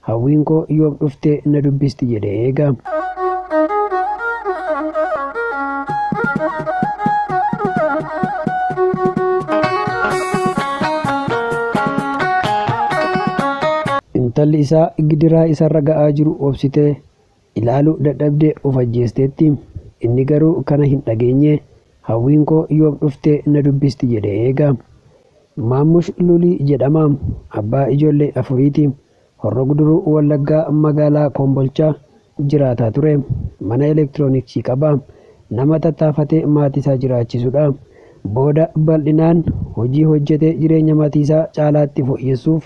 hawwiin koo yoom dhuftee na dubbisti jedhe eega. Intalli isaa gidiraa isarra ga'aa jiru obsitee ilaaluu dadhabdee of ajjeesteetti. Inni garuu kana hin dhageenye. Hawwiin koo yoom dhuftee na dubbisti jedhe eega. Maammush Lulii jedhama. Abbaa ijoollee afuriiti. Horroo Guduruu Wallaggaa magaalaa Kombolchaa jiraataa ture. Mana elektirooniksii qaba. Nama tattaafatee maatii isaa jiraachisudha. Booda bal'inaan hojii hojjetee jireenya maatii isaa caalaatti fooyyessuuf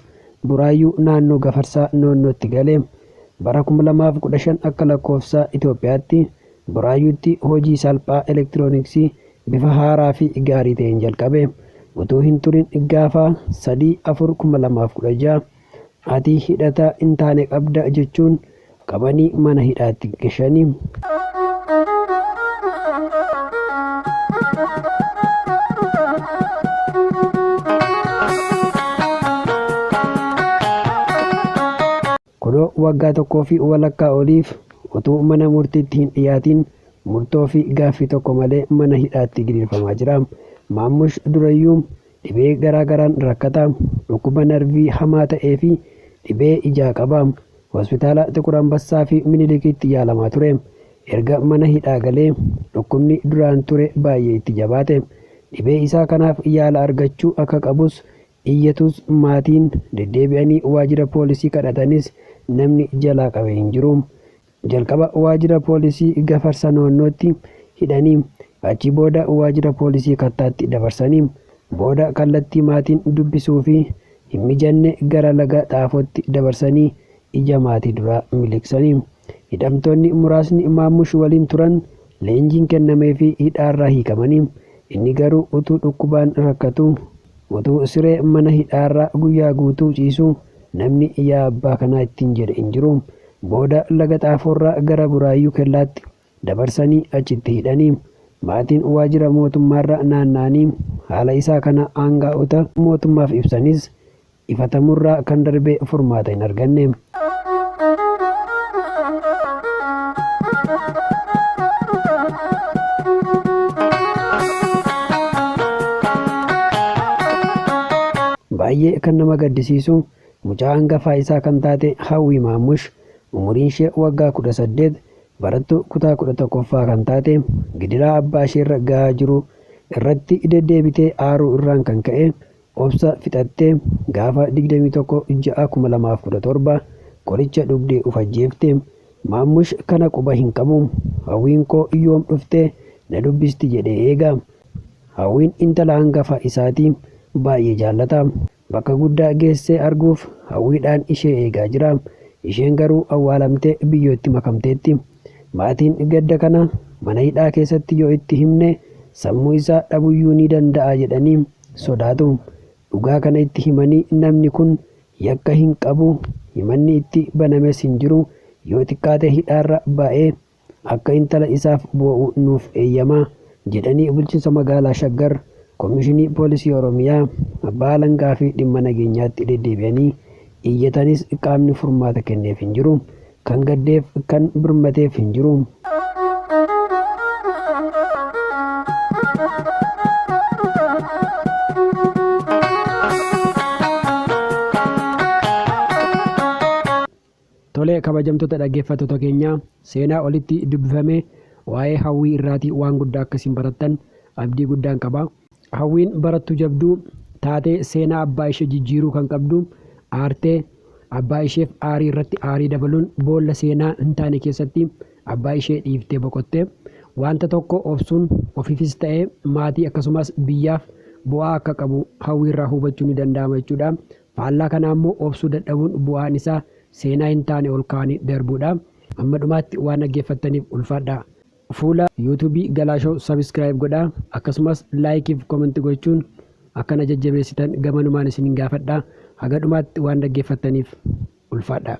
Buraayyuu naannoo Gafarsaa Noonnootti gale. Bara 2015 akka lakkoofsa Itoophiyaatti Buraayyuutti hojii salphaa elektirooniksii bifa haaraa fi gaarii ta'een jalqabe. Utuu hin turin gaafa 3/4/2016 ati hidhata hin taane qabda jechuun qabanii mana hidhaatti gashanii. Kunoo waggaa tokkoo fi walakkaa oliif utuu mana murtiitti hin dhiyaatin murtoo fi gaaffii tokko malee mana hidhaatti gidirfamaa jira. Maammush durayyuu dhibee garaagaraan rakkata. Dhukkuba narvii hamaa ta'ee fi dhibee ijaa qaba. Hospitaala Xiqur Ambassaa fi Minilikiitti yaalamaa ture. Erga mana hidhaa galee dhukkubni duraan ture baay'ee itti jabaate. Dhibee isaa kanaaf yaala argachuu akka qabus iyyatus maatiin deddeebi'anii waajjira poolisii kadhatanis namni jalaa qabee hin jiru. Jalqaba waajjira poolisii Gafarsa Noonnootti hidhanii achi booda waajjira poolisii Kattaatti dabarsanii booda kallattii maatiin dubbisuu fi hin mijanne gara laga Xaafootti dabarsanii ija maatii duraa miliqsanii. Hidhamtoonni muraasni Maammush waliin turan leenjiin kennamee fi hidhaarraa hiikamanii. Inni garuu utuu dhukkubaan rakkatu utuu siree mana hidhaarraa guyyaa guutuu ciisu namni yaa abbaa kanaa ittiin jedhe hin jiru. Booda laga Xaafoorraa gara Buraayyuu kellaatti dabarsanii achitti hidhanii. Maatiin waajjira mootummaarra naanna'anii haala isaa kana aangaa'ota mootummaaf ibsanis ifatamurraa kan darbee furmaata hin arganne. Baay'ee kan nama gaddisiisu mucaa hangafaa isaa kan taate Hawwii Maammush umuriin ishee waggaa 18 barattuu kutaa 11ffaa kan taate gidiraa abbaa isheerra gahaa jiru irratti deddeebitee aaruu irraan kan ka'e obsa fixattee gaafa 21/6/2017 qoricha dhugdee of ajjeefte. Maammush kana quba hin qabu. Hawwiin koo yoom dhuftee na dubbisti jedhee eega. Hawwiin intala hangafaa isaatii baay'ee jaallata. Bakka guddaa geessee arguuf hawwiidhaan ishee eegaa jira. Isheen garuu awwaalamtee biyyootti makamteetti. Maatiin gadda kana mana hidhaa keessatti yoo itti himne sammuu isaa dhabuyyuu ni danda'a jedhanii sodaatu. Dhugaa kana itti himanii namni kun yakka hin qabu, himanni itti banames hin jiru, yoo xiqqaate hidhaarra ba'ee akka intala isaaf boo'u nuuf eeyyamaa jedhanii bulchiinsa magaalaa Shaggar Komishinii Poolisii Oromiyaa abbaa alangaa fi dhimma nageenyaatti deddeebi'anii iyyatanis qaamni furmaata kenneef hin jiru. Kan gaddeef kan birmateef hin jiru. Tolee, kabajamtoota dhaggeeffattoota keenyaa seenaa olitti dubbifame waa'ee Hawwii irraatii waan guddaa akkasiin barattan abdii guddaan qaba. Hawwiin barattuu jabduu taatee seenaa abbaa ishee jijjiiruu kan qabdu aartee abbaa isheef aarii irratti aarii dabaluun boolla seenaa hin taane keessatti abbaa ishee dhiiftee boqotte. Wanta tokko obsuun ofiifis ta'ee maatii akkasumas biyyaaf bu'aa akka qabu Hawwii irraa hubachuu ni danda'ama jechuudha. Faallaa kana immoo obsuu dadhabuun bu'aan isaa seenaa hin taane ol kaa'anii darbuudha. Amma dhumaatti waan dhaggeeffattaniif ulfaadha. Fuula YouTube Galaashoo subscribe godhaa. Akkasumas like fi comment gochuun akkana jajjabeessitan gamanumaan isin gaafadha. Haga dhumaatti waan dhaggeeffattaniif ulfaadha.